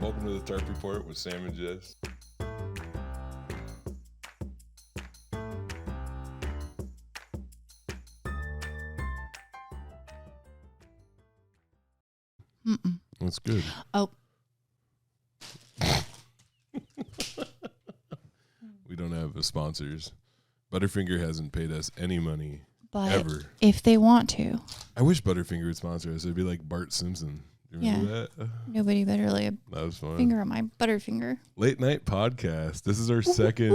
Welcome to the Tarp Report with Sam and Jess. Mm-mm. That's good. Oh. We don't have sponsors. Butterfinger hasn't paid us any money ever. If they want to. I wish Butterfinger would sponsor us. It'd be like Bart Simpson. You remember that? Nobody better lay a That was fun. finger on my Butterfinger. Late night podcast. This is our second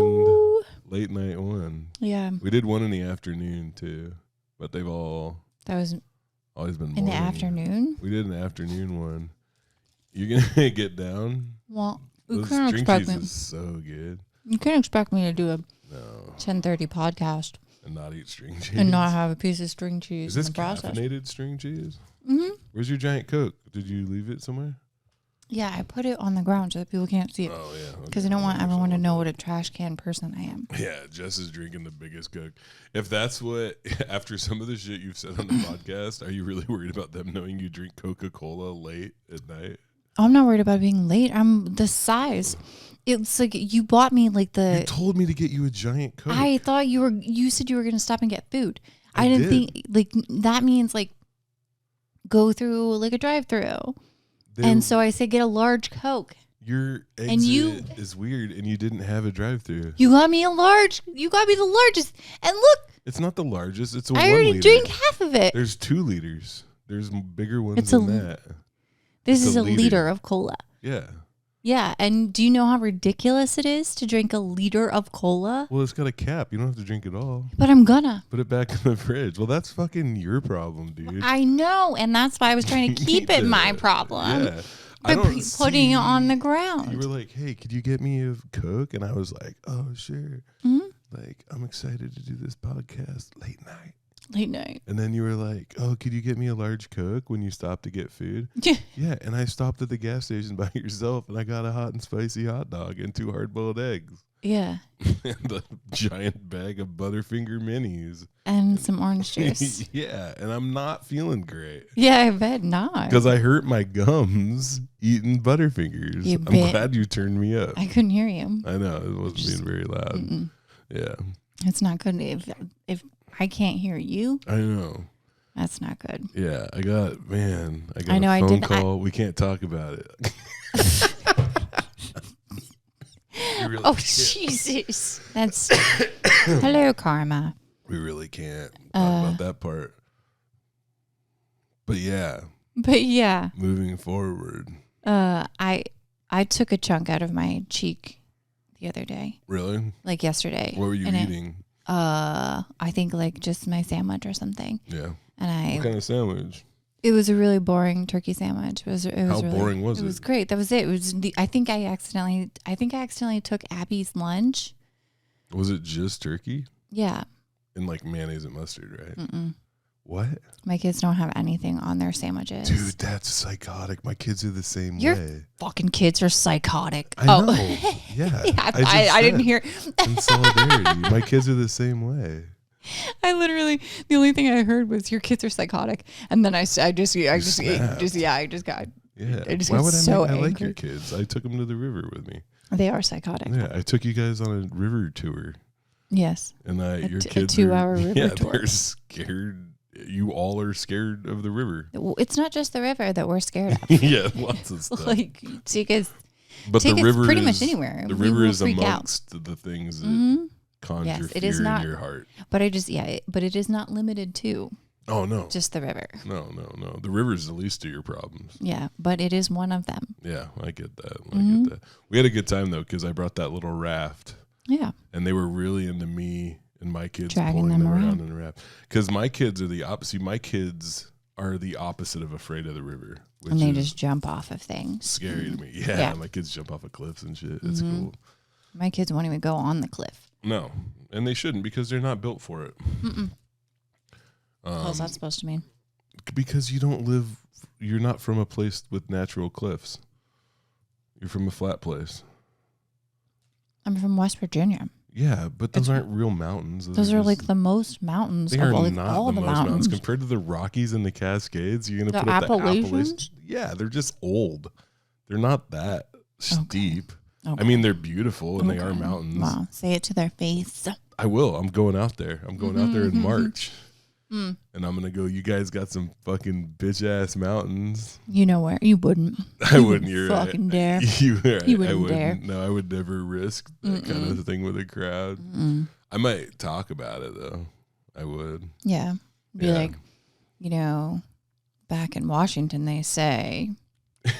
late night one. Yeah. We did one in the afternoon too, but they've all That was always been in morning. the afternoon. We did an afternoon one. You're gonna get down. Well, you Those couldn't string expect cheese me. is so good. You couldn't expect me to do a No. 10:30 podcast And not eat string cheese. and not have a piece of string cheese Is this in the process. caffeinated string cheese? Mm-hmm. Where's your giant Coke? Did you leave it somewhere? Yeah, I put it on the ground so that people can't see it. Oh, yeah. Because I don't want everyone to know what a trash can person I am. Yeah, Jess is drinking the biggest Coke. If that's what, after some of the shit you've said on the podcast, are you really worried about them knowing you drink Coca-Cola late at night? Oh, I'm not worried about being late. I'm the size. It's like you bought me like You told me to get you a giant Coke. I thought you said you were going to stop and get food. I didn't did. think like that means like go through like a drive-through. And so I said get a large Coke. Your exit And you- is weird, and you didn't have a drive-through. You got me a large. You got me the largest. And look, It's not the largest. It's a I 1 already liter. drank half of it. There's 2 liters. There's bigger ones It's than that. This it's is a a liter. liter of cola. Yeah. Yeah, and do you know how ridiculous it is to drink a liter of cola? Well, it's got a cap. You don't have to drink it all. But I'm gonna. Put it back in the fridge. Well, that's fucking your problem, dude. I know, and that's why I was trying to keep it my problem. Yeah. By I don't putting see- it on the You ground. were like, hey, could you get me a Coke? And I was like, oh, sure. Mhm. Like, I'm excited to do this podcast late night. Late night. And then you were like, oh, could you get me a large Coke when you stopped to get food? Yeah. Yeah, and I stopped at the gas station by yourself, and I got a hot and spicy hot dog and 2 hard-boiled eggs. Yeah. And a giant bag of Butterfinger minis. And some orange juice. Yeah, and I'm not feeling great. Yeah, I bet not. Because I hurt my gums eating Butterfingers. You I'm bit. glad you turned me up. I couldn't hear you. I know, it wasn't being very loud. Mm-mm. Yeah, It's not good. If I can't hear you, I know. that's not good. Yeah, I got I know, a I phone did- call. We can't talk about it. We really Oh, can't. Jesus. That's hello, Karma. We really can't talk about that part. But yeah, But yeah, moving forward. I took a chunk out of my cheek the other day, Really? like yesterday. What were you and eating? I think like just my sandwich or something. Yeah. And What kind of sandwich? it was a really boring turkey sandwich. It was How really, boring was It it? was great. That was it. It was I think I accidentally took Abby's lunch. Was it just turkey? Yeah. And like mayonnaise and mustard, right? Mm-mm. What? My kids don't have anything on their sandwiches. Dude, that's psychotic. My kids are the same Your way. fucking kids are psychotic. I know. Yeah. I didn't hear. In solidarity. My kids are the same way. I literally, the only thing I heard was your kids are psychotic, and then I snapped. I just got. Yeah. I just Why got would so I like your angry. kids? I took them to the river with me. They are psychotic. Yeah, I took you guys on a river tour. Yes. And your a kids 2-hour river yeah, tour. They're scared. You all are scared of the river. It's not just the river that we're scared of. Yeah, lots of stuff. Like take us, But take the us river pretty is, much anywhere. The We river will is freak out. amongst the things that Mhm. conjure Yes, fear it is not- in your heart. But but it is not limited to Oh no. just the river. No. The river is the least of your problems. Yeah, but it is one of them. Yeah, I get that. Mhm. I get that. We had a good time though because I brought that little raft, Yeah. and they were really into me and my kids Dragging pulling them them around around. in the raft. Because my kids are the opposite. My kids are the opposite of afraid of the river, which And they is just jump off of things. scary to me. Yeah, Yeah. my kids jump off of cliffs and shit. It's Mhm. cool. My kids won't even go on the cliff. No, and they shouldn't because they're not built for it. Mm-mm. What's that supposed to mean? Because you're not from a place with natural cliffs. You're from a flat place. I'm from West Virginia. Yeah, but those aren't real mountains. Those are just- like the most mountains They of are all, not all the the most mountains mountains. compared to the Rockies and the Cascades. You're gonna The put up the Appalachians? Appalachians. Yeah, they're just old. They're not that steep. Okay. I mean, they're beautiful and they are mountains. Wow. Say it to their face. I will. I'm going out there. I'm going out there in March. Mm. And I'm going to go, you guys got some fucking bitch ass mountains. You know where? You wouldn't. I wouldn't. You're fucking dare. You wouldn't I wouldn't dare. No, I would never risk that kind of thing with a crowd. I might talk about it, though. I would. Yeah. Be like, back in Washington, they say.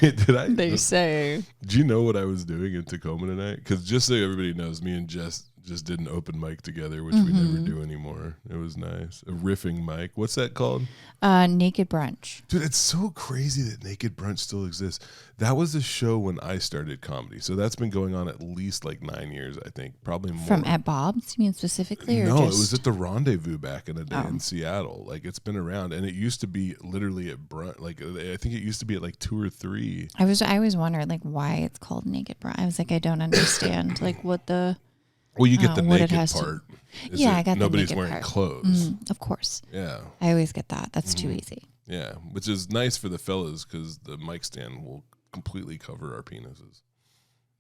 They say. Do you know what I was doing in Tacoma tonight? Because just so everybody knows, me and Jess just did an open mic together, which we never do anymore. It was nice. A riffing mic. What's that called? Naked Brunch. Dude, it's so crazy that Naked Brunch still exists. That was a show when I started comedy. So that's been going on at least like 9 years, I think. Probably more. From at Bob's, you mean specifically? Or no, just... it was at the Rendezvous back in the day in Seattle. Like, it's been around. And it used to be literally at Brunch. Like, I think it used to be at like 2 or 3. I always wondered like why it's called Naked Brunch. I was like, I don't understand. Like what the... Well, you get the naked part. I got nobody's the naked wearing part. clothes. Of course. Yeah. I always get that. That's too easy. Yeah, which is nice for the fellas because the mic stand will completely cover our penises.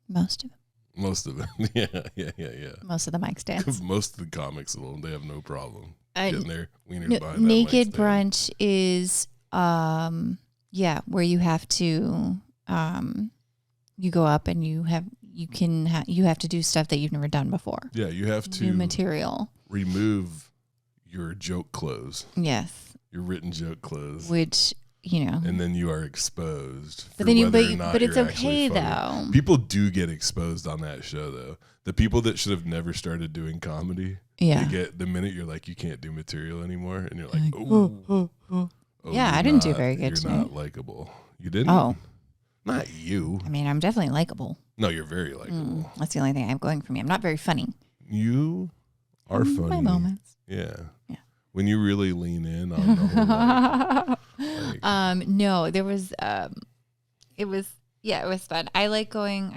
Most of them. Most of it. Yeah. Most of the mic stands. Most of the comics, they have no problem getting their wieners behind that Naked mic stand. Brunch is, where you have to, you go up and you have to do stuff that you've never done before. Yeah, you have to new material. Remove your joke clothes. Yes. Your written joke clothes. Which, and then you are exposed. But it's okay though. People do get exposed on that show though. The people that should have never started doing comedy. Yeah. They get the minute you're like, you can't do material anymore, and you're like, oh. Yeah, I didn't do very good tonight. You're not likable. You didn't. Oh. Not you. I mean, I'm definitely likable. No, you're very likable. That's the only thing I have going for me. I'm not very funny. You are funny. My moments. Yeah. When you really lean in on the whole no, there was it was fun. I like going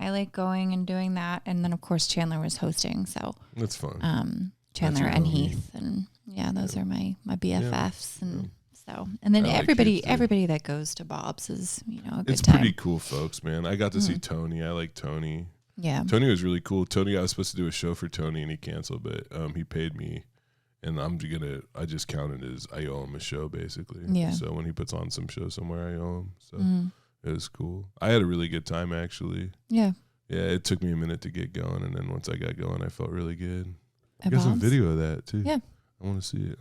and doing that, and then of course Chandler was hosting, so that's fun. Chandler and Heath, and those are my BFFs, and so, and then everybody that goes to Bob's is a good time. It's pretty cool folks, man. I got to see Tony. I like Tony. Yeah, Tony was really cool. Tony, I was supposed to do a show for Tony and he canceled, but he paid me. And I just counted as I owe him a show, basically. Yeah. So when he puts on some show somewhere, I owe him. So it was cool. I had a really good time, actually. Yeah. Yeah, it took me a minute to get going. And then once I got going, I felt really good. I At got some Bob's? video of that, too. Yeah. I want to see it.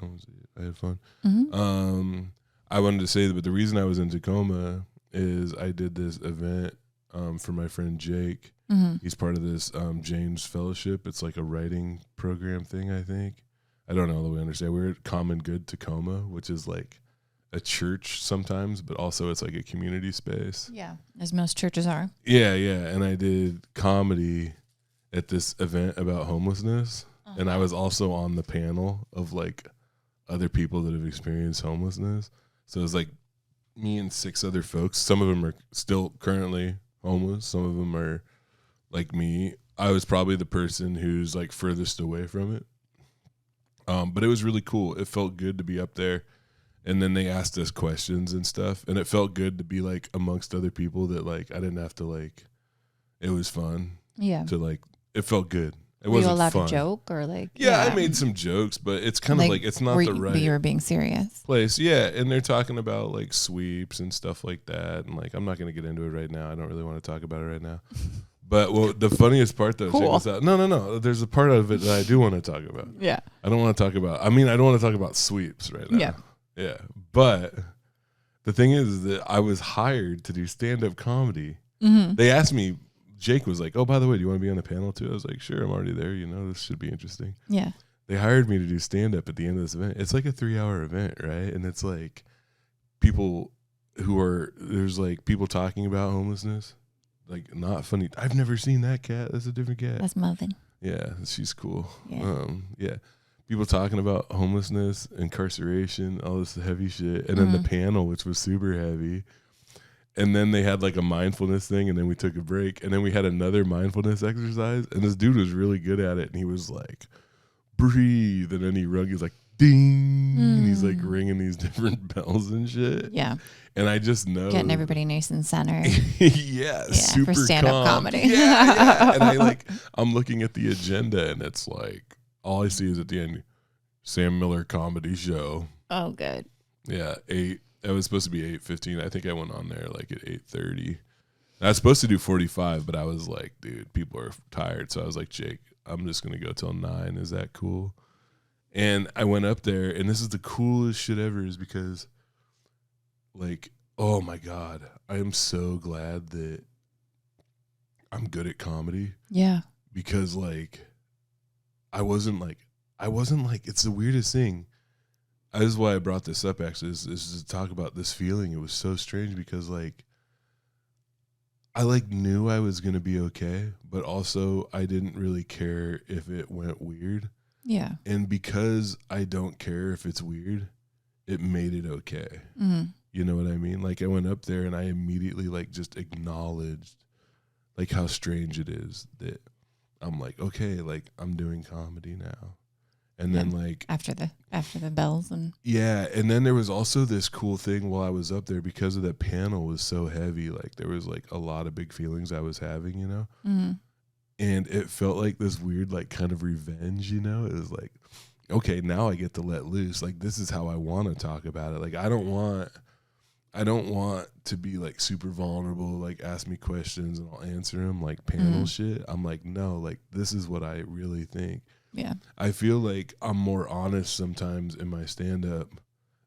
I had fun. Mm-hmm. I wanted to say that, but the reason I was in Tacoma is I did this event for my friend Jake. Mm-hmm. He's part of this James Fellowship. It's like a writing program thing, I think. I don't know the way I understand. We're at Common Good Tacoma, which is like a church sometimes, but also it's like a community space. Yeah, as most churches are. Yeah. And I did comedy at this event about homelessness. And I was also on the panel of like other people that have experienced homelessness. So it was like me and 6 other folks. Some of them are still currently homeless. Some of them are like me. I was probably the person who's like furthest away from it. But it was really cool. It felt good to be up there. And then they asked us questions and stuff. And it felt good to be like amongst other people that like I didn't have to like, it was fun. Yeah. To like, it felt good. It Were you wasn't allowed fun. to joke or like? Yeah, I made some jokes, but it's kind of like it's not the right You were being serious. place. Yeah, and they're talking about like sweeps and stuff like that. And like, I'm not going to get into it right now. I don't really want to talk about it right now. But the funniest part though, check this out. No. There's a part of it that I do want to talk about. Yeah. I don't want to talk about. I don't want to talk about sweeps right now. Yeah. Yeah. But the thing is that I was hired to do stand-up comedy. Mm-hmm. They asked me. Jake was like, "Oh, by the way, do you want to be on the panel too?" I was like, "Sure, I'm already there. This should be interesting." Yeah. They hired me to do stand-up at the end of this event. It's like a 3-hour event, right? And it's like people there's like people talking about homelessness. Like, not funny. I've never seen that cat. That's a different cat. That's Muffin. Yeah, she's cool. Yeah. Yeah. People talking about homelessness, incarceration, all this heavy shit. And then the panel, which was super heavy. And then they had like a mindfulness thing, and then we took a break. And then we had another mindfulness exercise. And this dude was really good at it. And he was like, breathe. And then he was like, ding, and he's like ringing these different bells and shit. Yeah. And I just know Getting everybody nice and centered. yeah, super for stand-up calm. comedy. Yeah. And I'm looking at the agenda, and it's like all I see is at the end, Sam Miller comedy show. Oh, good. Yeah, 8. It was supposed to be 8:15. I think I went on there like at 8:30. I was supposed to do 45, but I was like, dude, people are tired. So I was like, Jake, I'm just going to go till 9. Is that cool? And I went up there, and this is the coolest shit ever is because, like, oh, my God, I am so glad that I'm good at comedy. Yeah. Because, like, I wasn't like, it's the weirdest thing. This is why I brought this up, actually, is to talk about this feeling. It was so strange because, like, I like knew I was going to be okay, but also I didn't really care if it went weird. Yeah. And because I don't care if it's weird, it made it okay. Mm-hmm. You know what I mean? Like I went up there and I immediately like just acknowledged like how strange it is that I'm like, okay, like I'm doing comedy now. And then like after the bells and yeah, and then there was also this cool thing while I was up there because of that panel was so heavy. Like there was like a lot of big feelings I was having, you know, and it felt like this weird like kind of revenge, you know. It was like, okay, now I get to let loose. Like this is how I want to talk about it. Like I don't want to be like super vulnerable. Like ask me questions and I'll answer them. Like panel shit. I'm like no, like this is what I really think. Yeah. I feel like I'm more honest sometimes in my stand-up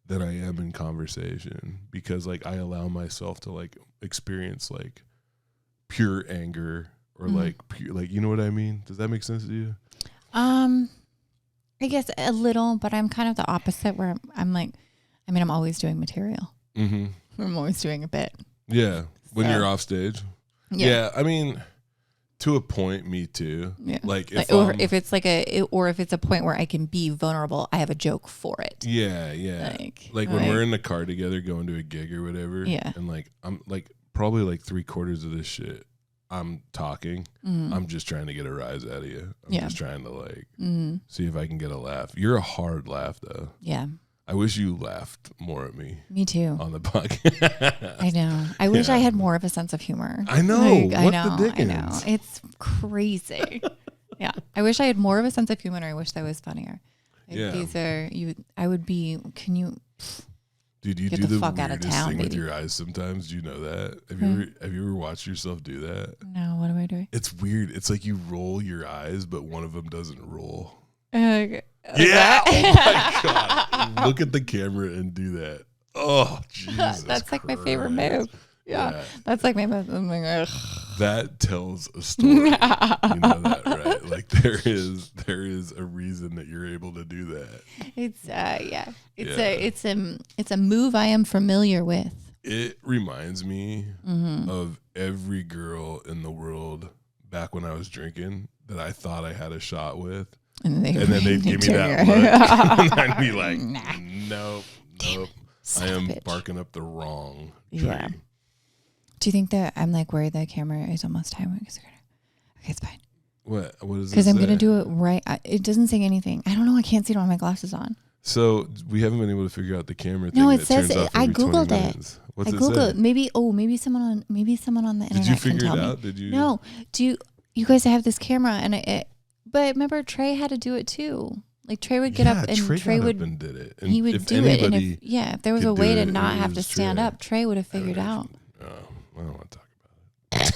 than I am in conversation because, like, I allow myself to, like, experience, like, pure anger or, like, pure, like, you know what I mean? Does that make sense to you? I guess a little, but I'm kind of the opposite where I'm like, I mean, I'm always doing material. Mm-hmm. I'm always doing a bit. Yeah. When you're off stage. Yeah. I mean... To a point, me too. Yeah. Like if it's a point where I can be vulnerable, I have a joke for it. Yeah, yeah. Like when we're in the car together going to a gig or whatever. Yeah. And like I'm like probably like 3/4 of this shit I'm talking. I'm just trying to get a rise out of you. I'm just trying to like see if I can get a laugh. You're a hard laugh though. Yeah. I wish you laughed more at me. Me too. On the podcast. I know. I wish I had more of a sense of humor. I know. I know. It's crazy. Yeah. I wish I had more of a sense of humor. I wish that was funnier. I would be, can you... Dude, you do the weirdest thing with your eyes sometimes. Do you know that? Have you ever watched yourself do that? No, what am I doing? It's weird. It's like you roll your eyes, but one of them doesn't roll. Okay. Yeah. Oh my God. Look at the camera and do that. Oh, Jesus. That's like my favorite move. Yeah. That's like my move. I'm like, ugh. That tells a story. You know that, right? Like there is a reason that you're able to do that. It's a move I am familiar with. It reminds me of every girl in the world back when I was drinking that I thought I had a shot with. And then they'd give me that look. And I'd be like, nope. I am barking up the wrong tree. Yeah. Do you think that I'm like worried the camera is almost time? Okay, it's fine. What is it? Because I'm going to do it right. It doesn't say anything. I don't know. I can't see it on my glasses on. So we haven't been able to figure out the camera thing. No, it says I Googled it. What's I Googled it. Maybe someone on the internet. Did you figure can tell it out? Me. Did you? No. You guys have this camera and but remember Trey had to do it too. Like Trey would get up and Trey would and did it. And he would do it. And if there was a way to not have to stand up, Trey would have figured out. I don't want to talk about it.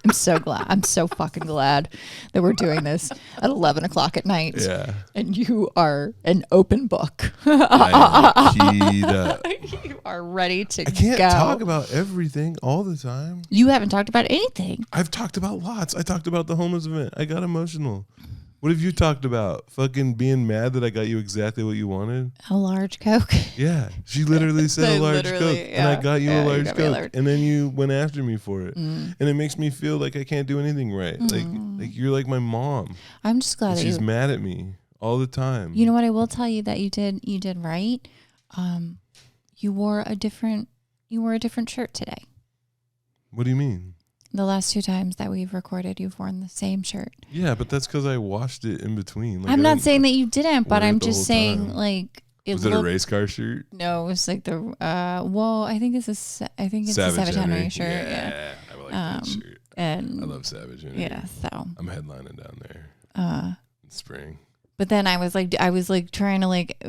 I'm so glad. I'm so fucking glad that we're doing this at 11 o'clock at night. Yeah. And you are an open book. I am keyed up. You are ready to go. I can't talk about everything all the time. You haven't talked about anything. I've talked about lots. I talked about the homeless event. I got emotional. What have you talked about? Fucking being mad that I got you exactly what you wanted? A large Coke. Yeah. She literally said a large Coke. Yeah. And I got you a large Coke. And then you went after me for it. And it makes me feel like I can't do anything right. Like you're like my mom. I'm just glad that she's mad at me all the time. You know what I will tell you that you did right? You wore a different shirt today. What do you mean? The last 2 times that we've recorded, you've worn the same shirt. Yeah, but that's because I washed it in between. Like, I'm not saying that you didn't, but I'm just saying, time. like, was it a race car shirt? No, it was like the well, I think it's a Savage Henry shirt. Yeah, I like that shirt. And I love Savage Henry. Yeah, so I'm headlining down there in spring. But then I was like trying to like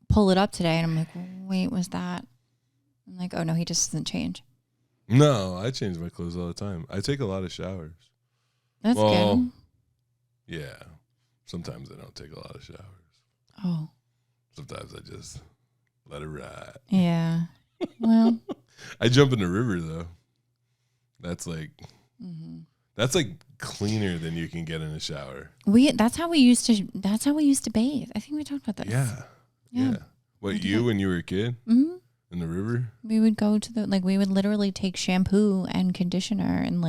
pull it up today, and I'm like, wait, was that? I'm like, oh no, he just doesn't change. No, I change my clothes all the time. I take a lot of showers. That's good. Yeah. Sometimes I don't take a lot of showers. Oh. Sometimes I just let it ride. Yeah. Well. I jump in the river though. That's like cleaner than you can get in a shower. That's how we used to bathe. I think we talked about this. Yeah. What, when you were a kid? Mm-hmm. In the river? We would go to we would literally take shampoo and conditioner and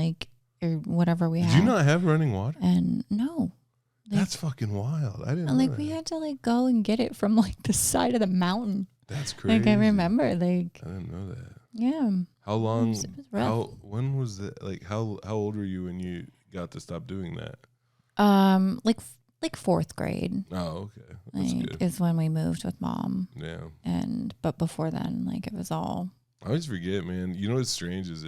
or whatever we had. Did you not have running water? And no. That's fucking wild. I didn't know that. We had to go and get it from the side of the mountain. That's crazy. I remember I didn't know that. Yeah. How long? It was rough. When was that? How old were you when you got to stop doing that? Like 4th grade. Oh, okay. That's good. Is when we moved with Mom. Yeah. But before then, it was all. I always forget, man. You know what's strange is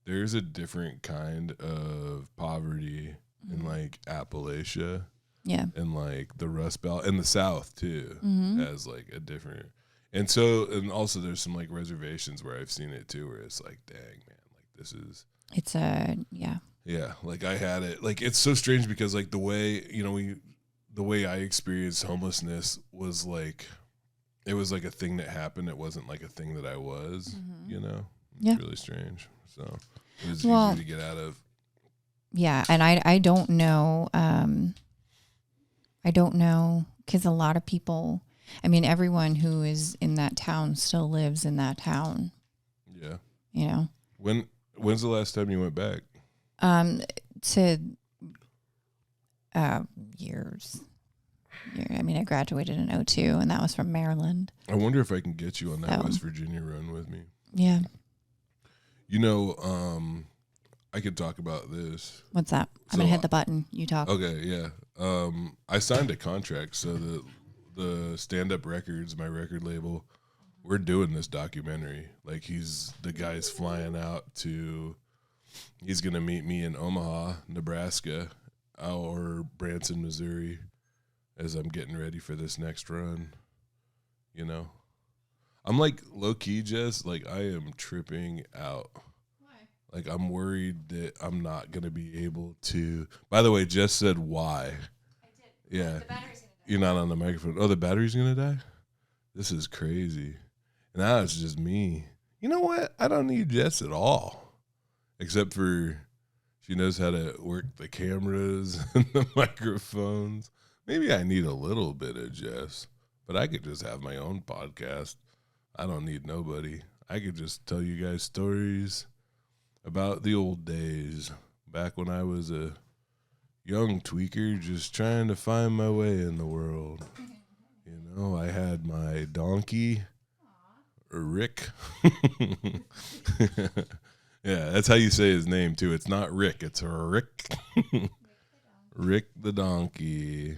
there's a different kind of poverty in Appalachia. Yeah. And the Rust Belt and the South too has a different. And also there's some reservations where I've seen it too, where it's dang man, this is. It's yeah. Yeah, I had it. It's so strange because the way the way I experienced homelessness was it was a thing that happened. It wasn't a thing that I was. It's really strange. So it was easy to get out of. Yeah, and I don't know. I don't know because a lot of people. I mean, everyone who is in that town still lives in that town. Yeah. When's the last time you went back? To years. I mean, I graduated in 2002, and that was from Maryland. I wonder if I can get you on that West Virginia run with me. Yeah. I could talk about this. What's that? I'm gonna hit the button. You talk. Okay, yeah. I signed a contract, so the Stand Up Records, my record label, we're doing this documentary. The guy's flying out to. He's going to meet me in Omaha, Nebraska, or Branson, Missouri, as I'm getting ready for this next run. I'm low-key, Jess, I am tripping out. Why? I'm worried that I'm not going to be able to. By the way, Jess said why. I did. Yeah. The battery's going to die. You're not on the microphone. Oh, the battery's going to die? This is crazy. And now it's just me. You know what? I don't need Jess at all. Except for she knows how to work the cameras and the microphones. Maybe I need a little bit of Jess, but I could just have my own podcast. I don't need nobody. I could just tell you guys stories about the old days, back when I was a young tweaker just trying to find my way in the world. I had my donkey, Rick. Yeah, that's how you say his name, too. It's not Rick. It's Rick. Rick the donkey.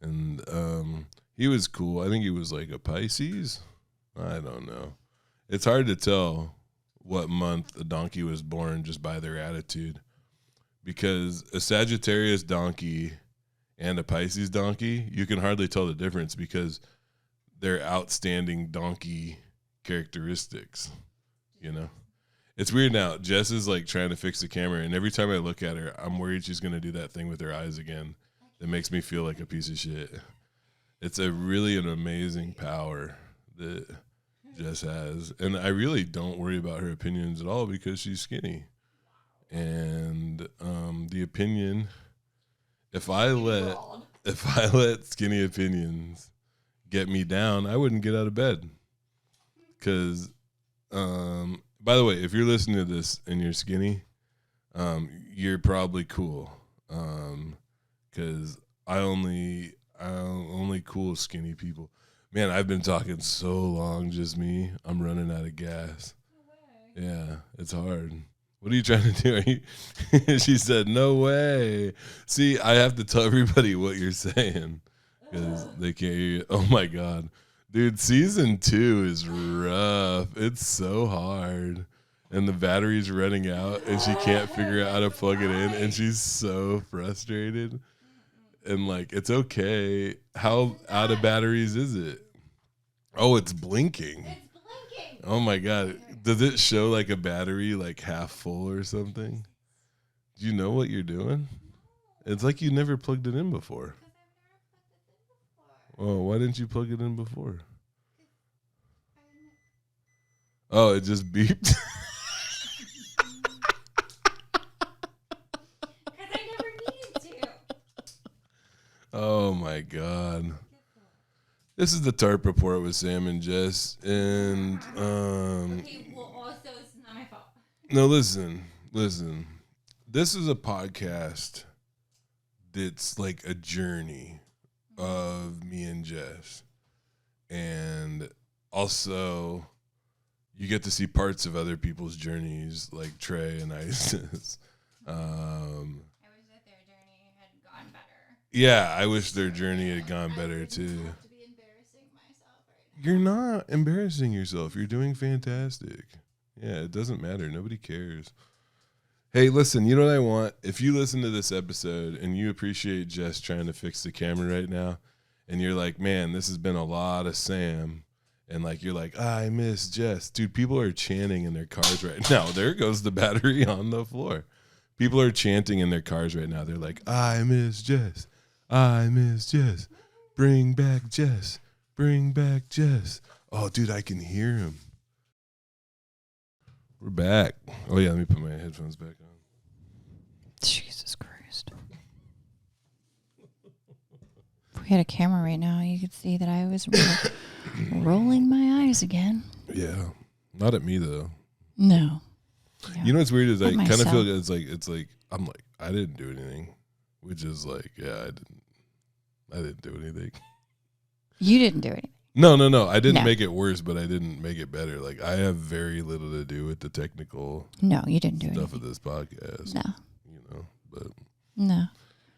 And he was cool. I think he was a Pisces. I don't know. It's hard to tell what month a donkey was born just by their attitude. Because a Sagittarius donkey and a Pisces donkey, you can hardly tell the difference because they're outstanding donkey characteristics, It's weird now. Jess is trying to fix the camera, and every time I look at her, I'm worried she's going to do that thing with her eyes again that makes me feel like a piece of shit. It's an amazing power that Jess has, and I really don't worry about her opinions at all because she's skinny. And the opinion, if I let skinny opinions get me down, I wouldn't get out of bed. Because by the way, if you're listening to this and you're skinny, you're probably cool. Because I only cool skinny people. Man, I've been talking so long, just me. I'm running out of gas. No way. Yeah, it's hard. What are you trying to do? She said, no way. See, I have to tell everybody what you're saying because they can't hear you. Oh, my God. Dude, season 2 is rough. It's so hard. And the battery's running out, and she can't figure out how to plug it in, and she's so frustrated. And, like, it's okay. How out of batteries is it? Oh, it's blinking. Oh, my God. Does it show like a battery like half full or something? Do you know what you're doing? It's like you never plugged it in before. Oh, why didn't you plug it in before? Oh, it just beeped. Because I never needed to. Oh my God. This is the Tarp report with Sam and Jess, and Okay, well, also it's not my fault. no, listen. This is a podcast that's like a journey of me and Jess, and also you get to see parts of other people's journeys, like Trey and Isis. I wish that their journey had gone better. Yeah, I wish their journey had gone better too. You're not embarrassing yourself. You're doing fantastic. Yeah, it doesn't matter. Nobody cares. Hey, listen, you know what I want? If you listen to this episode and you appreciate Jess trying to fix the camera right now, and you're like, man, this has been a lot of Sam, and like you're like, I miss Jess. Dude, people are chanting in their cars right now. There goes the battery on the floor. People are chanting in their cars right now. They're like, I miss Jess. I miss Jess. Bring back Jess. Bring back Jess. Oh, dude, I can hear him. We're back. Oh, yeah, let me put my headphones back on. Jesus Christ. If we had a camera right now, you could see that I was rolling my eyes again. Yeah. Not at me, though. No. Yeah. You know what's weird is I kind of myself. feel like it's like I'm like I didn't do anything, which is like I didn't do anything. You didn't do it. No. I didn't No. make it worse, but I didn't make it better. Like I have very little to do with the technical No, you didn't do stuff it. of this podcast. No. You know, but No.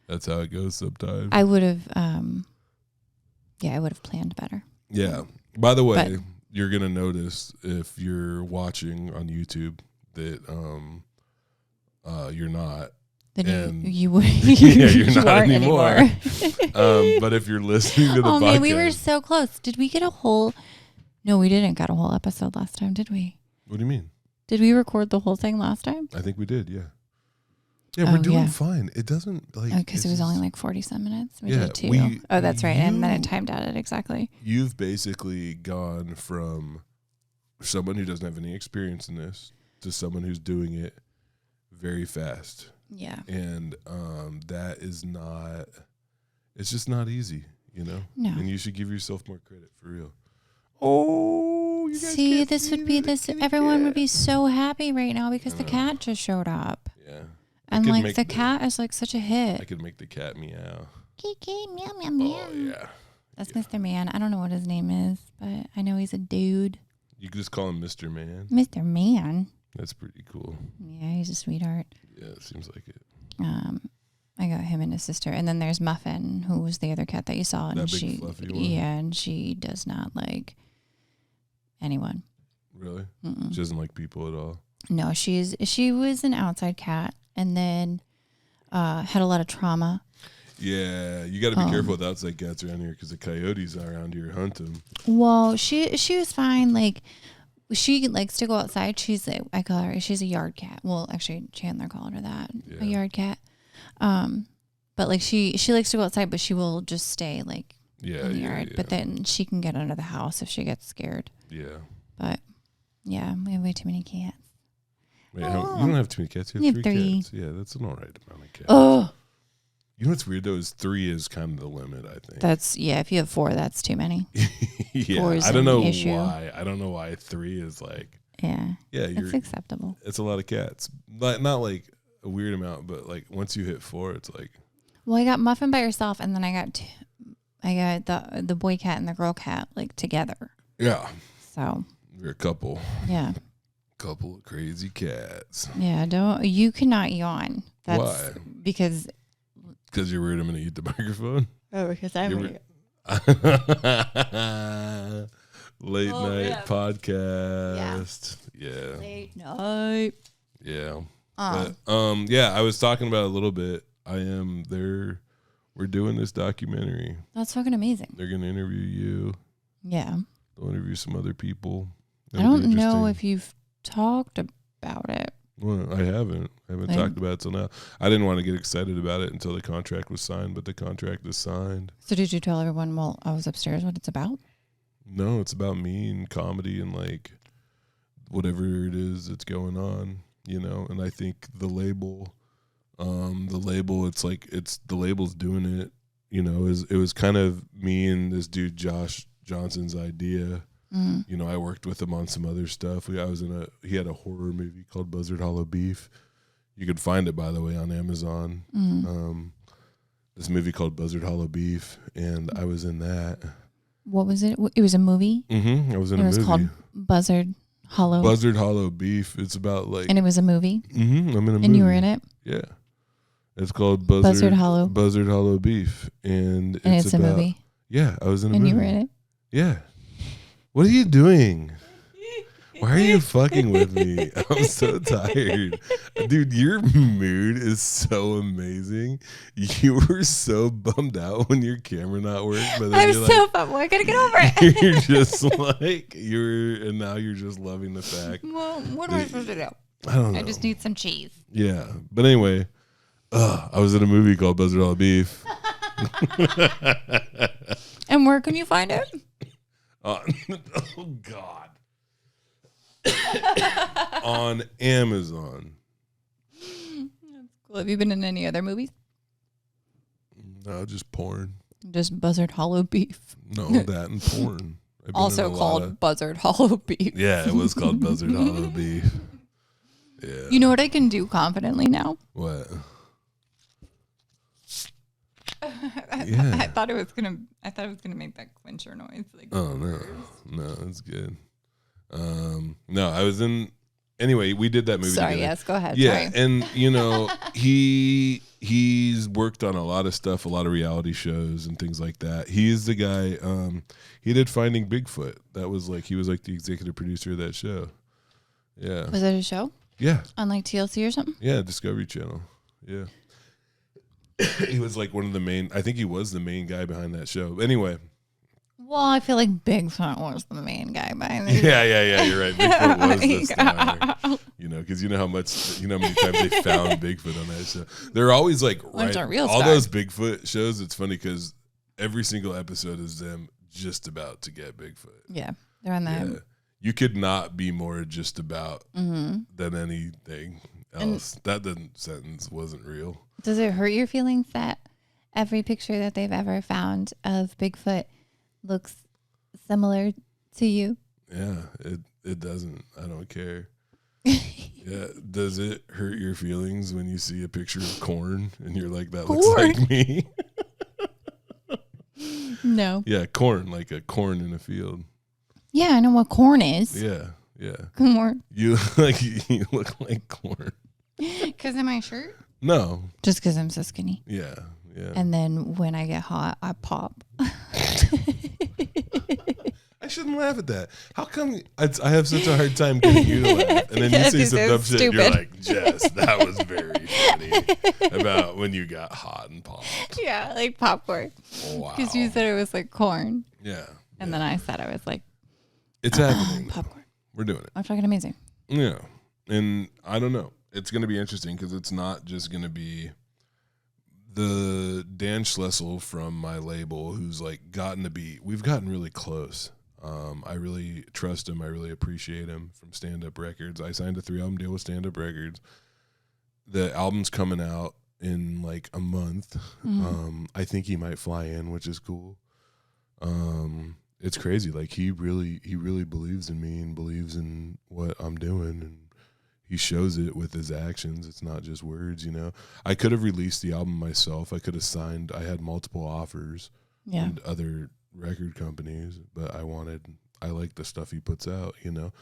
that's how it goes sometimes. I would have I would have planned better. Yeah. By the way, But- you're gonna notice if you're watching on YouTube that you're not. Then And- you would Yeah, you're you not aren't anymore. But if you're listening to the Oh podcast, man, we were so close. Did we get a whole No, we didn't get a whole episode last time, did we? what do you mean? Did we record the whole thing last time? I think we did. Yeah. Yeah, we're Oh, doing yeah. fine. It doesn't like Because it was only like 40-some minutes. We Yeah, did 2. we- Oh, that's right. And then you- it timed out it exactly. You've basically gone from someone who doesn't have any experience in this to someone who's doing it very fast. Yeah. And that is not, it's just not easy, you know? No. And you should give yourself more credit for real. Oh, you guys See, can't this see would be the this. kitty Everyone would cat. be so happy right now because the know. cat just showed up. Yeah. And could like make the the- cat is like such a I hit. could make the cat meow. Kiki, meow, meow, meow. Oh, yeah. That's Mr. Man. I don't know what his name is, but I know he's a dude. You could just call him Mr. Man. Mr. Man. That's pretty cool. Yeah, he's a sweetheart. Yeah, it seems like it. I got him and his sister, and then there's Muffin, who was the other cat that you saw, and That big she, fluffy one? yeah, and she does not like anyone. Really? Mm-mm. She doesn't like people at all. No, she was an outside cat, and then had a lot of trauma. Yeah, you got to be careful with outside cats around here because the coyotes are around here hunt them. Well, she was fine. Like she likes to go outside. She's I call her. She's a yard cat. Well, actually, Chandler called her that, Yeah. a yard cat. But like she likes to go outside, but she will just stay like Yeah, in the yeah, yard. yeah. But then she can get under the house if she gets scared. Yeah. But yeah, we have way too many cats. Wait, you don't have too many cats. You We have have 3 3. cats. Yeah, that's an all right amount of cats. Oh, You know what's weird though is 3 is kind of the limit. I think. that's If you have 4, that's too many. Yeah, 4 is I don't know an issue. why. I don't know why 3 is like. Yeah, Yeah, it's acceptable. it's a lot of cats. Not like a weird amount, but like once you hit 4, it's like. Well, I got Muffin by herself, and then I got the boy cat and the girl cat like together. Yeah, So you're a couple. yeah, Couple of crazy cats. Yeah, you cannot yawn. That's Why? Because you're worried I'm going to eat the microphone? Oh, because I'm Late night podcast. Yeah. Late night. Yeah. But yeah, I was talking about it a little bit. We're doing this documentary. That's fucking amazing. They're going to interview you. Yeah. They'll interview some other people. I don't know if you've talked about it. Well, I haven't. Talked about it till now. I didn't want to get excited about it until the contract was signed, but the contract is signed. So did you tell everyone while I was upstairs what it's about? No, it's about me and comedy and like whatever it is that's going on, you know. And I think the label, the label's doing it. You know, it was kind of me and this dude Josh Johnson's idea. Mm. You know, I worked with him on some other stuff. He had a horror movie called Buzzard Hollow Beef. You could find it, by the way, on Amazon. Mm. This movie called Buzzard Hollow Beef, and I was in that. What was it? It was a movie? Mm-hmm. I was in a movie. It was called Buzzard Hollow. Buzzard Hollow Beef. It's about like... And it was a movie? Mm-hmm. I'm in a movie. And you were in it? Yeah. It's called Buzzard Hollow Beef. And it's about, a movie? Yeah, I was in a movie. And you were in it? Yeah. What are you doing? Why are you fucking with me? I'm so tired. Dude, your mood is so amazing. You were so bummed out when your camera not worked. But then I'm so bummed. I gotta get over it. You're just like, and now you're just loving the fact. Well, what am I supposed to do? I don't know. I just need some cheese. Yeah. But anyway, I was in a movie called Buzzard Hollow Beef. And where can you find it? Oh, God. On Amazon. That's cool. Have you been in any other movies? No, just porn. Just Buzzard Hollow Beef. No, that and porn. Also called Buzzard Hollow Beef. Yeah, it was called Buzzard Hollow Beef. Yeah. You know what I can do confidently now? What? I thought it was gonna make that clincher noise. Like, oh no, it's good. No, I was in. Anyway, we did that movie. Sorry, together. Yes, go ahead. Yeah, sorry. and you know he's worked on a lot of stuff, a lot of reality shows and things like that. He's the guy. He did Finding Bigfoot. That was like he was like the executive producer of that show. Yeah. Was it a show? Yeah. On like TLC or something? Yeah, Discovery Channel. Yeah. He was like one of the main. I think he was the main guy behind that show. Anyway. Well, I feel like Bigfoot was the main guy behind it. Yeah. You're right. Bigfoot was the star. You know, because you know how many times they found Bigfoot on that show. They're always like right. All those Bigfoot shows. It's funny because every single episode is them just about to get Bigfoot. Yeah, they're on that. Yeah. You could not be more just about than anything else. That sentence wasn't real. Does it hurt your feelings that every picture that they've ever found of Bigfoot looks similar to you? Yeah, it doesn't. I don't care. Yeah, does it hurt your feelings when you see a picture of corn and you're like, that looks like me? No. Yeah, corn, like a corn in a field. Yeah, I know what corn is. Yeah. Corn. You look like corn. Because of my shirt? No. Just because I'm so skinny. Yeah. And then when I get hot, I pop. I shouldn't laugh at that. How come I have such a hard time getting you to laugh? And then you say some dumb shit and you're like, Jess, that was very funny about when you got hot and popped. Yeah, like popcorn. Wow. Because you said it was like corn. Yeah. And then I said I was like, it's happening. Popcorn. We're doing it. I'm fucking amazing. Yeah. And I don't know. It's going to be interesting because it's not just going to be the Dan Schlessel from my label who's like we've gotten really close. I really trust him. I really appreciate him from Stand Up Records. I signed a 3-album deal with Stand Up Records. The album's coming out in like a month. Mm-hmm. I think he might fly in, which is cool. It's crazy. Like he really believes in me and believes in what I'm doing, and he shows it with his actions. It's not just words, you know. I could have released the album myself. I could have signed. I had multiple offers and other record companies, but I like the stuff he puts out, you know.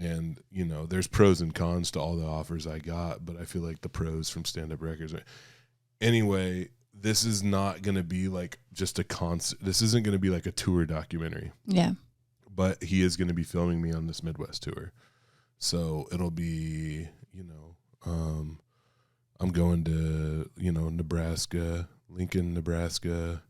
And, you know, there's pros and cons to all the offers I got, but I feel like the pros from Stand Up Records. Anyway, this is not going to be like just a concert. This isn't going to be like a tour documentary. Yeah. But he is going to be filming me on this Midwest tour. So it'll be, you know, I'm going to, you know, Nebraska, Lincoln, Nebraska,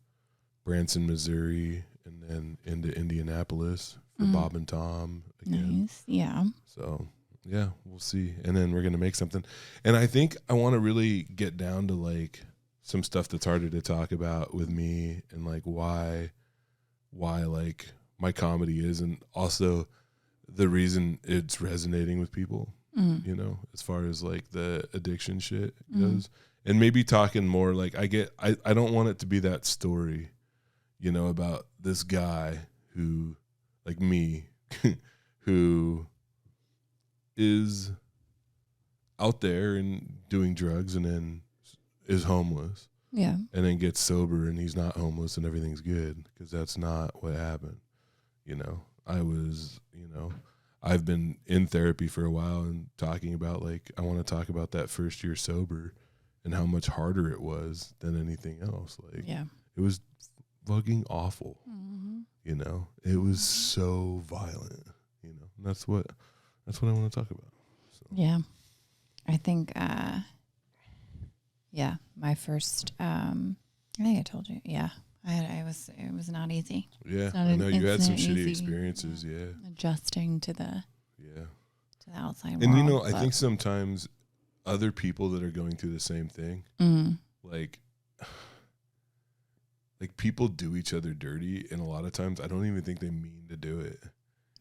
Branson, Missouri, and then into Indianapolis for Bob and Tom again. Nice. Yeah. So, yeah, we'll see. And then we're going to make something. And I think I want to really get down to like some stuff that's harder to talk about with me and like why like my comedy is, and also the reason it's resonating with people, you know, as far as like the addiction shit goes. And maybe talking more like I don't want it to be that story, you know, about this guy who, like me, who is out there and doing drugs and then is homeless. Yeah. And then gets sober and he's not homeless and everything's good, because that's not what happened. You know, I've been in therapy for a while and talking about like, I want to talk about that first year sober and how much harder it was than anything else. Like, Yeah. it was fucking awful. You know, it was so violent, you know, and that's what I want to talk about. So. Yeah. I think, my first, I think I told you. Yeah. It was not easy. Yeah. I know you had some shitty easy, experiences. Yeah. Adjusting to the outside world. And, you know, I think sometimes other people that are going through the same thing, like people do each other dirty. And a lot of times I don't even think they mean to do it.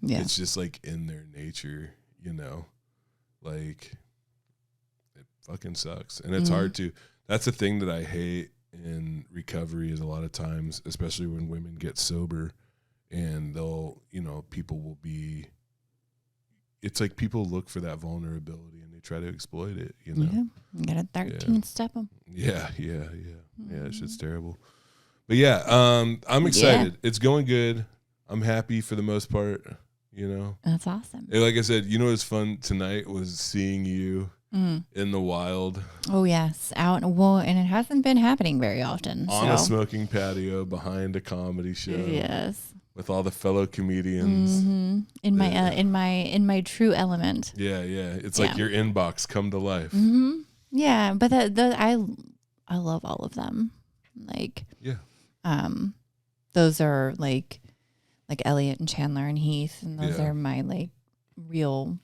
Yeah. It's just like in their nature, you know, like it fucking sucks. And it's hard to, that's the thing that I hate in recovery is a lot of times, especially when women get sober and they'll, you know, people will be, it's like people look for that vulnerability and they try to exploit it, you know? Yeah. You got to 13 step them. Yeah. That shit's terrible. But yeah, I'm excited. Yeah. It's going good. I'm happy for the most part, you know? That's awesome. And like I said, you know what's fun tonight was seeing you in the wild. Oh, yes. Out. Well, and it hasn't been happening very often. On a smoking patio behind a comedy show. Yes. With all the fellow comedians. In my true element. Yeah. It's like your inbox come to life. Yeah, but I love all of them. Like, those are like Elliot and Chandler and Heath, and those are my like real,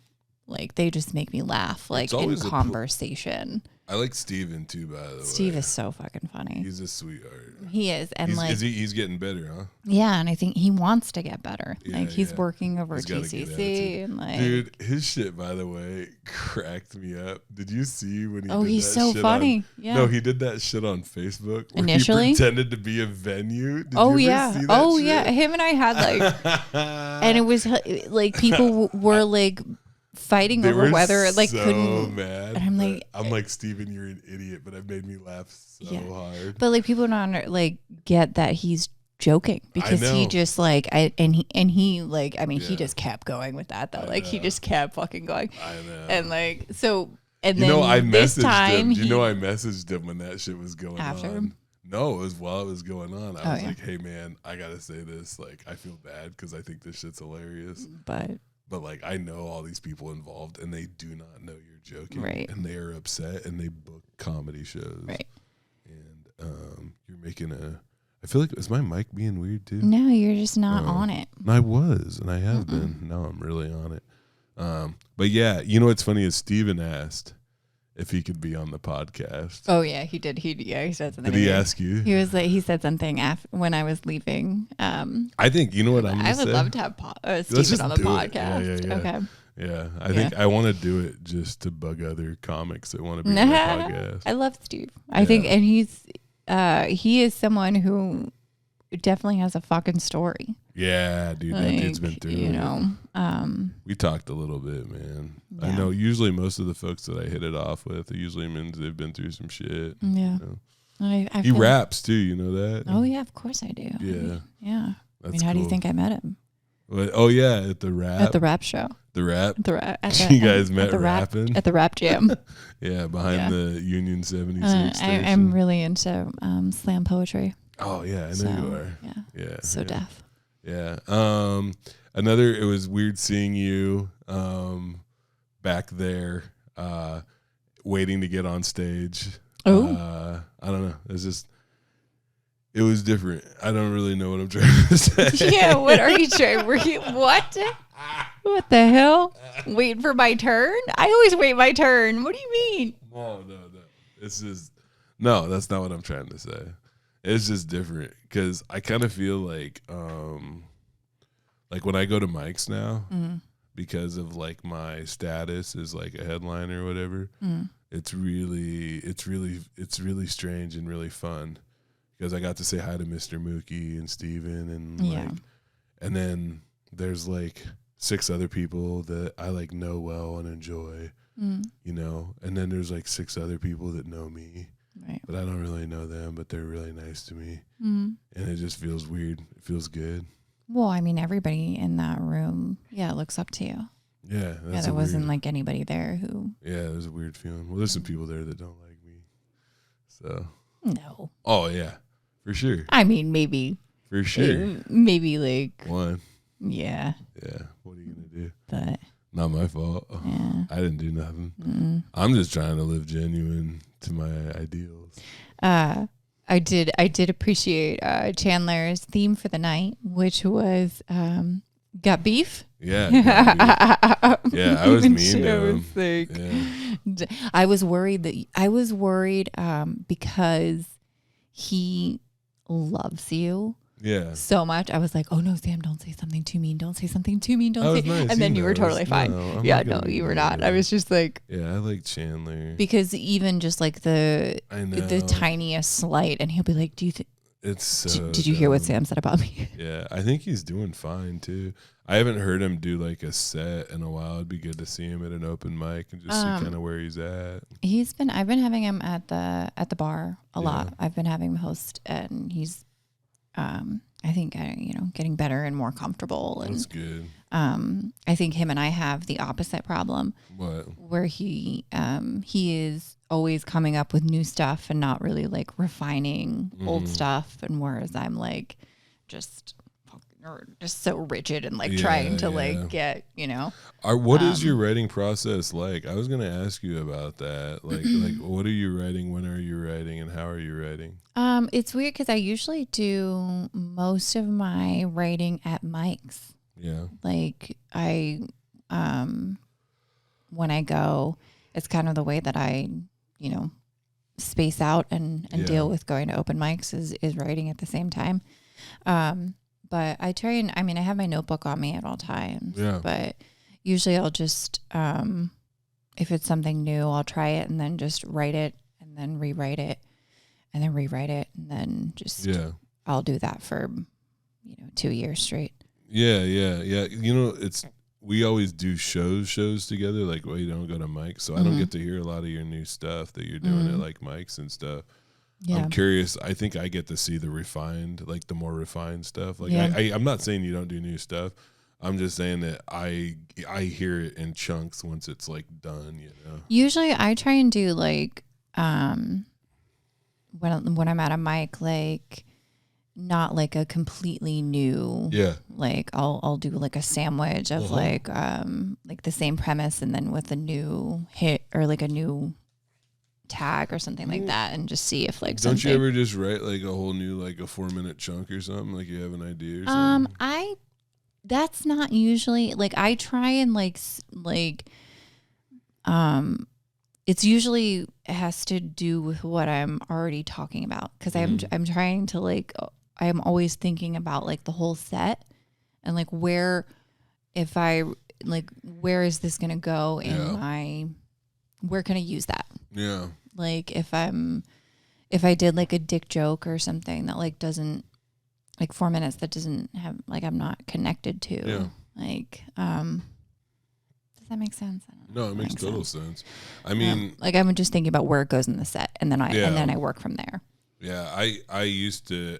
like they just make me laugh like in conversation. I like Steven too, by the way. Steve is so fucking funny. He's a sweetheart. He is, and he's getting better, huh? Yeah, and I think he wants to get better. Yeah, like he's working over TCC, and like, dude, his shit, by the way, cracked me up. Did you see when he? Oh, he's so funny. No, he did that shit on Facebook. Where initially, he pretended to be a venue. Did you ever see that shit? Yeah. Him and I had like, and it was like people were like fighting they over whether like so couldn't. Mad, and I'm like Steven, you're an idiot, but it made me laugh so hard. But like people don't like get that he's joking, because he just like he like, I mean, he just kept going with that though. Like he just kept fucking going. I know. And like so, and you then know, I this messaged time him. I messaged him when that shit was going after on. No, it was while it was going on. I was yeah. like, hey man, I gotta say this. Like, I feel bad because I think this shit's hilarious. But like, I know all these people involved, and they do not know you're joking, right? And they are upset, and they book comedy shows, right? And you're making a. I feel like, is my mic being weird too? No, you're just not on it. I was, and I have been. Now I'm really on it. But yeah, you know what's funny is Steven asked if he could be on the podcast. Oh yeah, he did. He said something. Did he ask you? He was like, he said something when I was leaving. I think, you know what I'm gonna say? I would love to have Steven on the podcast. Yeah. Okay. Yeah, I think I want to do it just to bug other comics that want to be on the podcast. I love Steve. I think, and he is someone who definitely has a fucking story. Yeah, dude, that dude's been through it. You know, we talked a little bit, man. Yeah. I know usually most of the folks that I hit it off with usually means they've been through some shit. Yeah. You know? He raps too, you know that? Oh yeah, of course I do. Yeah. Yeah. That's I mean, how do you think I met him? Oh yeah, at the rap show. The rap. You guys met rapping at the rap jam. Yeah, behind the Union 76 station. I'm really into slam poetry. Oh yeah, I know you are. Yeah. So deaf. Yeah. It was weird seeing you back there waiting to get on stage. Oh. I don't know. It was different. I don't really know what I'm trying to say. Yeah, what are you trying? What? What the hell? Waiting for my turn? I always wait my turn. What do you mean? No. It's just no. That's not what I'm trying to say. It's just different because I kind of feel like when I go to mics now, because of like my status as like a headliner or whatever, it's really strange and really fun because I got to say hi to Mr. Mookie and Steven and and then there's like 6 other people that I like know well and enjoy, you know, and then there's like 6 other people that know me. Right. But I don't really know them, but they're really nice to me. And it just feels weird. It feels good. Well, I mean, everybody in that room, looks up to you. Yeah. There wasn't like anybody there who. Yeah, it was a weird feeling. Well, there's some people there that don't like me. So. No. Oh, yeah. For sure. I mean, maybe. For sure. Maybe like. One. Yeah. Yeah. What are you going to do? But. Not my fault. Yeah. I didn't do nothing. I'm just trying to live genuine to my ideals. I did appreciate Chandler's theme for the night, which was got beef. Yeah. Yeah, I was mean to him. I was worried because he loves you. Yeah. So much. I was like, oh no, Sam, don't say something too mean. Don't say something too mean. Don't say. Nice. And then you were totally fine. No, you were not. I was just like. Yeah, I like Chandler. Because even just like the tiniest slight, and he'll be like, do you think. It's so Did you hear what Sam said about me? Yeah, I think he's doing fine too. I haven't heard him do like a set in a while. It'd be good to see him at an open mic and just see kind of where he's at. I've been having him at the bar a lot. I've been having him host, and he's I think getting better and more comfortable. And that's good. I think him and I have the opposite problem. What? Where he is always coming up with new stuff and not really like refining old stuff, and whereas I'm like just so rigid and like trying to like get What is your writing process like? I was gonna ask you about that. Like what are you writing? When are you writing? And how are you writing? It's weird because I usually do most of my writing at mics. Yeah. Like when I go, it's kind of the way that I, space out and deal with going to open mics is writing at the same time. But I try and, I have my notebook on me at all times, but usually I'll just, if it's something new, I'll try it and then just write it and then rewrite it and then rewrite it. And then just, I'll do that for, 2 years straight. Yeah. We always do shows together. Like, you don't go to mics, so I don't get to hear a lot of your new stuff that you're doing at like mics and stuff. Yeah. I'm curious. I think I get to see the more refined stuff. Like, I'm not saying you don't do new stuff. I'm just saying that I hear it in chunks once it's like done. Usually, I try and do like when I'm at a mic, like. Not like a completely new, like I'll do like a sandwich of like the same premise and then with a new hit or like a new tag or something like that, and just see if like don't you ever just write like a whole new like a 4-minute chunk or something, like you have an idea or something? That's not usually like I try and it's usually has to do with what I'm already talking about because I'm trying to like. I'm always thinking about like the whole set and like where is this going to go where can I use that? Yeah. Like if I did like a dick joke or something that like doesn't like 4 minutes that doesn't have like I'm not connected to like, does that make sense? I don't know. No, it makes total sense. I mean, like I'm just thinking about where it goes in the set and then I work from there. Yeah. I used to,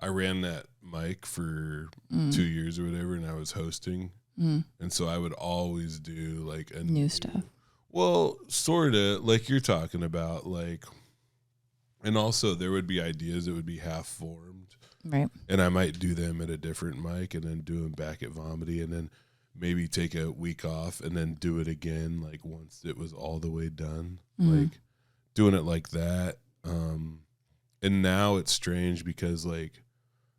I ran that mic for 2 years or whatever, and I was hosting. And so I would always do like a New stuff. Well, sort of like you're talking about, like, and also there would be ideas that would be half formed. Right. And I might do them at a different mic and then do them back at Vomity and then maybe take a week off and then do it again, like once it was all the way done. Like doing it like that. And now it's strange because like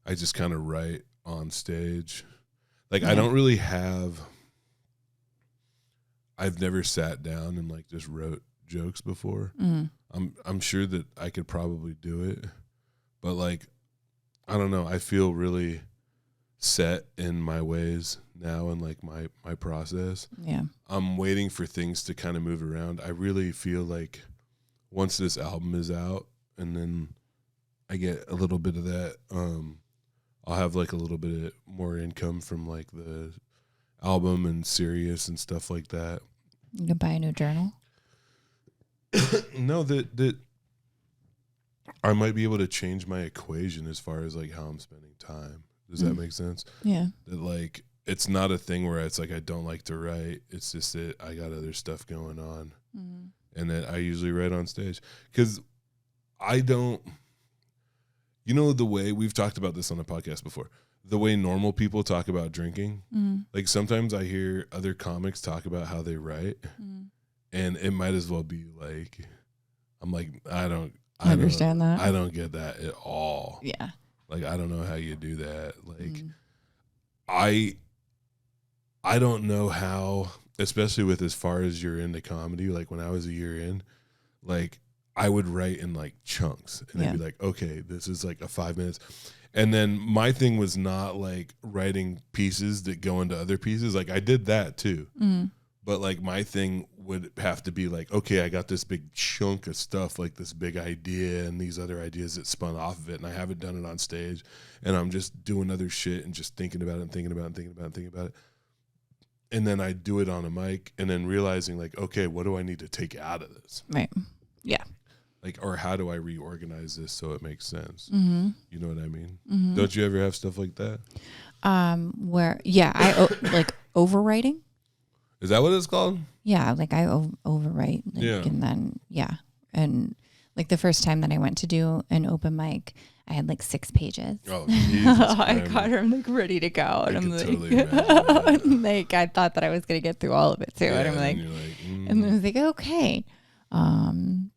I just kind of write on stage. Like I don't really I've never sat down and like just wrote jokes before. I'm sure that I could probably do it, but like I don't know. I feel really set in my ways now and like my process. Yeah. I'm waiting for things to kind of move around. I really feel like once this album is out and then I get a little bit of that, I'll have like a little bit more income from like the album and Sirius and stuff like that. You can buy a new journal. No, that I might be able to change my equation as far as like how I'm spending time. Does that make sense? Yeah. That like it's not a thing where it's like I don't like to write. It's just that I got other stuff going on, and that I usually write on stage because I don't. You know the way we've talked about this on the podcast before. The way normal people talk about drinking. Like sometimes I hear other comics talk about how they write, and it might as well be like, I'm like I don't understand that. I don't get that at all. Yeah. Like I don't know how you do that. Like I don't know how, especially with as far as you're into comedy, like when I was a year in, like I would write in like chunks and I'd be like, okay, this is like a 5 minutes. And then my thing was not like writing pieces that go into other pieces. Like I did that too. But like my thing would have to be like, okay, I got this big chunk of stuff, like this big idea and these other ideas that spun off of it. And I haven't done it on stage and I'm just doing other shit and just thinking about it and thinking about it and thinking about it and thinking about it. And then I do it on a mic and then realizing like, okay, what do I need to take out of this? Right. Yeah. Like, or how do I reorganize this so it makes sense? You know what I mean? Don't you ever have stuff like that? Where, I like overwriting. Is that what it's called? Yeah, like I overwrite. Like, and then, and like the first time that I went to do an open mic, I had like 6 pages. Oh, Jesus. I got her like ready to go, and I'm like, totally like I thought that I was gonna get through all of it too, and I'm like, and then I was like, okay,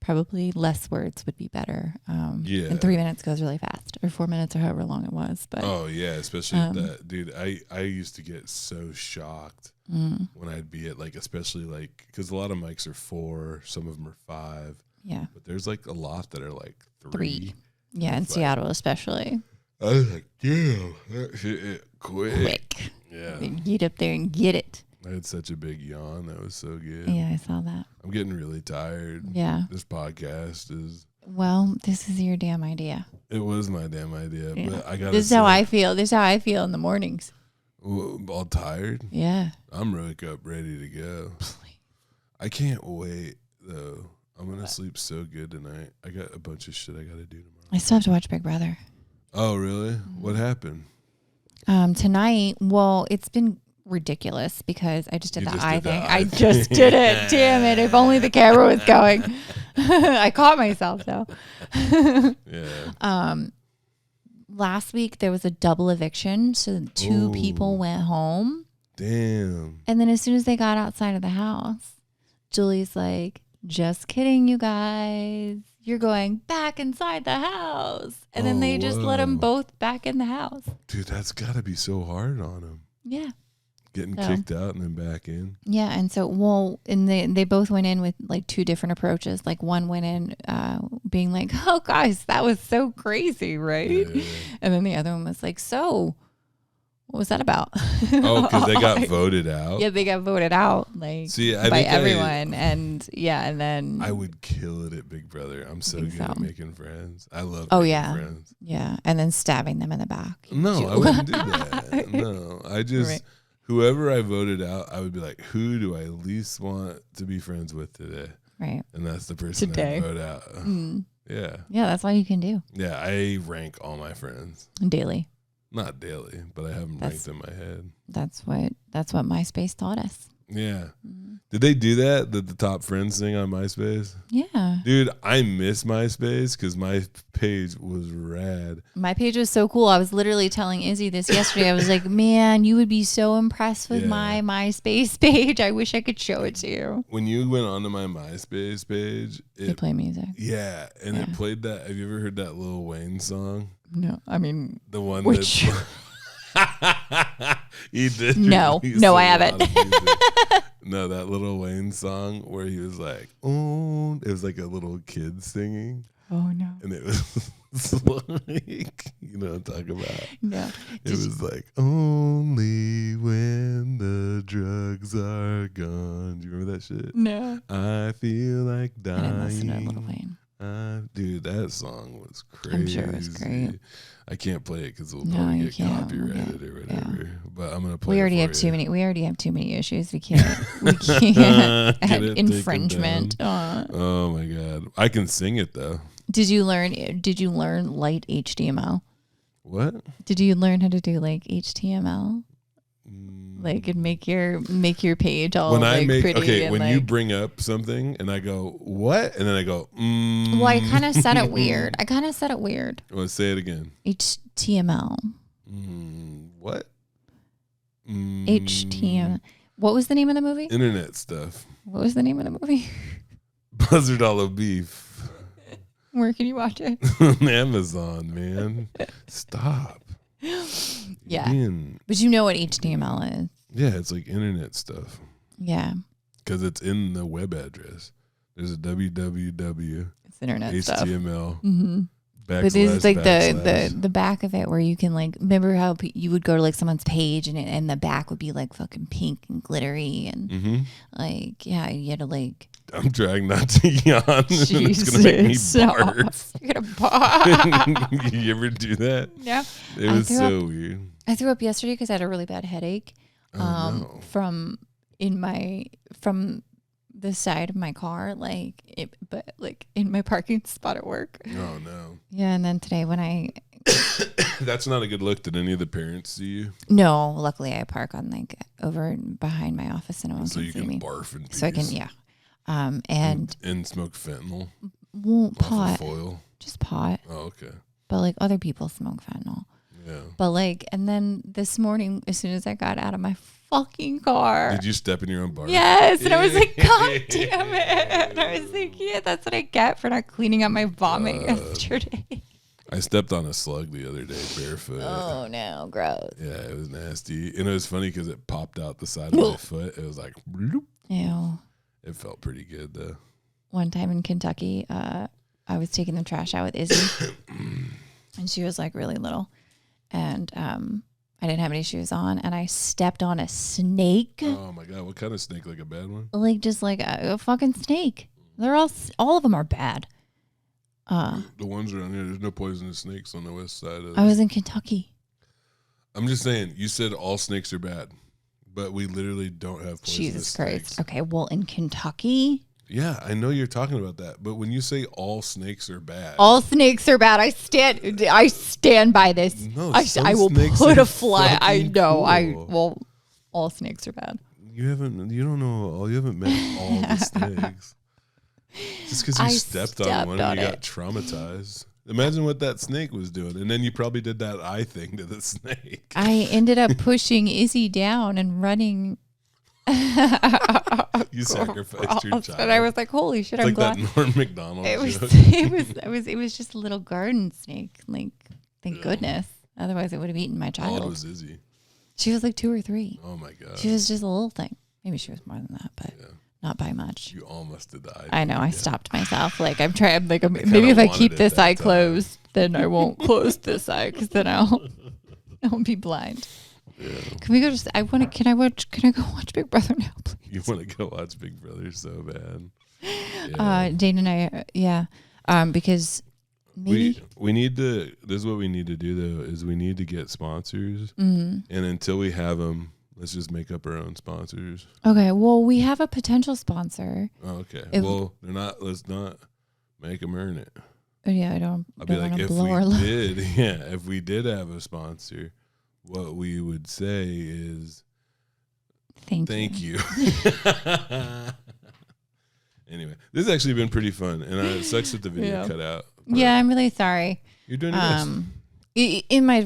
probably less words would be better. And 3 minutes goes really fast, or 4 minutes, or however long it was. But especially that, dude. I used to get so shocked when I'd be at like, especially like, because a lot of mics are 4, some of them are 5. Yeah, but there's like a lot that are like 3. Yeah, in Seattle especially. I was like, damn, that shit quick. Yeah, get up there and get it. I had such a big yawn. That was so good. Yeah, I saw that. I'm getting really tired. Yeah. This podcast is... Well, this is your damn idea. It was my damn idea. Yeah. But I got This is how I feel. This is how I feel in the mornings. All tired? Yeah. I'm really up ready to go. I can't wait, though. I'm going to sleep so good tonight. I got a bunch of shit I got to do tomorrow. I still have to watch Big Brother. Oh, really? What happened? Tonight, well, it's been ridiculous because I just did the eye thing. I just did it. Damn it. If only the camera was going. I caught myself though. Yeah. Last week there was a double eviction, so 2 people went home. Damn. And then as soon as they got outside of the house, Julie's like, just kidding, you guys. You're going back inside the house. And then they just let them both back in the house. Dude, that's got to be so hard on them. Yeah. Getting kicked out and then back in. Yeah. And so, and they both went in with like 2 different approaches. Like one went in being like, oh, guys, that was so crazy, right? Yeah. And then the other one was like, so what was that about? Oh, because they got voted out? Yeah, they got voted out by everyone. And then... I would kill it at Big Brother. I'm so good at making friends. I love making friends. Yeah, and then stabbing them in the back. No, I wouldn't do that. No, I just... Whoever I voted out, I would be like, who do I least want to be friends with today? Right. And that's the person I vote out. Yeah. Yeah, that's all you can do. Yeah, I rank all my friends. Daily. Not daily, but I have them ranked in my head. That's what MySpace taught us. Yeah. Did they do that? The top friends thing on MySpace? Yeah. Dude, I miss MySpace because my page was rad. My page was so cool. I was literally telling Izzy this yesterday. I was like, man, you would be so impressed with my MySpace page. I wish I could show it to you. When you went onto my MySpace page, it played music. Yeah. And it played that. Have you ever heard that Lil Wayne song? No. I mean, the one which... He did. No, I haven't. No, that Lil Wayne song where he was like, oh, it was like a little kid singing. Oh no! And it was like, you know what I'm talking about? No. It was like, only when the drugs are gone. Do you remember that shit? No. I feel like dying. I didn't listen to Lil Wayne. Dude, that song was crazy. I'm sure it was great. I can't play it because we'll probably get copyrighted or whatever. Yeah. But I'm gonna play. We already have too many issues. We can't have infringement. Oh my god, I can sing it though. Did you learn light HTML? What? Did you learn how to do like HTML? Like and make your page all pretty. Okay, when you bring up something and I go, what? And then I go, Well, I kind of said it weird. Well, say it again. HTML. What? HTML. What was the name of the movie? Internet stuff. What was the name of the movie? Buzzard All Beef. Where can you watch it? On Amazon, man. Stop. Yeah. But you know what HTML is. Yeah, it's like internet stuff. Yeah. Because it's in the web address. There's a www. It's internet HTML. stuff. Mm-hmm. But this is like the back of it where you can like, remember how you would go to like someone's page and the back would be like fucking pink and glittery and like, yeah, you had to like. I'm trying not to yawn. And it's going to make me barf. You're going to barf. You ever do that? Yeah. It was so weird. I threw up yesterday because I had a really bad headache from the side of my car, but in my parking spot at work. Oh no. Yeah, and then today when I That's not a good look. Did any of the parents see you? No, luckily I park on like over behind my office and no one can see me. So you can barf in peace. So I can, yeah. And smoke fentanyl. Won't pot. Foil. Just pot. Oh, okay. But like other people smoke fentanyl. Yeah. But like, and then this morning, as soon as I got out of my fucking car. Did you step in your own barf? Yes. And I was like, God damn it. And I was like, yeah, that's what I get for not cleaning up my vomit yesterday. I stepped on a slug the other day barefoot. Oh no, gross. Yeah, it was nasty. And it was funny because it popped out the side of my foot. It was like, bloop. Ew. It felt pretty good though. One time in Kentucky, I was taking the trash out with Izzy. And she was like really little. And I didn't have any shoes on, and I stepped on a snake. Oh my god, what kind of snake? Like a bad one? Like just like a fucking snake. They're all of them are bad. The ones around here, there's no poisonous snakes on the west side of. I was in Kentucky. I'm just saying, you said all snakes are bad, but we literally don't have poisonous Jesus Christ. snakes. Okay, well in Kentucky. Yeah, I know you're talking about that, but when you say all snakes are bad, all snakes are bad. I stand by this. No, I will put a fly. I know. Cool. All snakes are bad. You don't know. You haven't met all the snakes. Just because you stepped on one and you got traumatized. Imagine what that snake was doing, and then you probably did that eye thing to the snake. I ended up pushing Izzy down and running. You sacrificed your child. And I was like, "Holy shit!" It's I'm like glad. That Norm Macdonald. It was just a little garden snake. Like, thank goodness. Otherwise, it would have eaten my child. How old was Izzy? She was like 2 or 3. Oh my god. She was just a little thing. Maybe she was more than that, but not by much. You almost have died. I know. I stopped myself. Like I'm trying. Like maybe if I keep this eye closed, then I won't close this eye because then I'll be blind. Yeah. Can we go? Can I go watch Big Brother now, please? You want to go watch Big Brother so bad? Yeah. Dane and I, because maybe we need to. This is what we need to do though. Is we need to get sponsors, and until we have them, let's just make up our own sponsors. Okay. Well, we have a potential sponsor. Oh, okay. Well, they're not. Let's not make them earn it. Yeah, I don't. I'll be like, if we did have a sponsor. what we would say is thank you. Anyway, this has actually been pretty fun, and it sucks that the video cut out. Yeah, I'm really sorry. You're doing your best. In my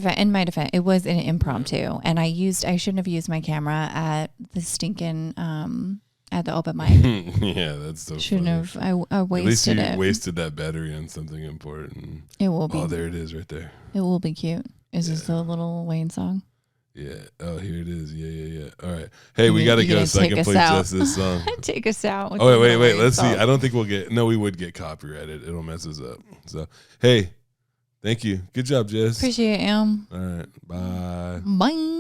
defense, it was an impromptu, and I shouldn't have used my camera at the stinking at the open mic. Yeah, that's so shouldn't funny. have. I wasted At least you it. wasted that battery on something important. It will be. Oh, there it is, right there. It will be cute. Is this the little Wayne song? Yeah. Oh, here it is. Yeah. All right. Hey, we got to go so I can play just this song. Take us out. With Oh, wait. Let's see. I don't think we'll get... No, we would get copyrighted. It'll mess us up. So, hey, thank you. Good job, Jess. Appreciate it, All right. Bye. Bye.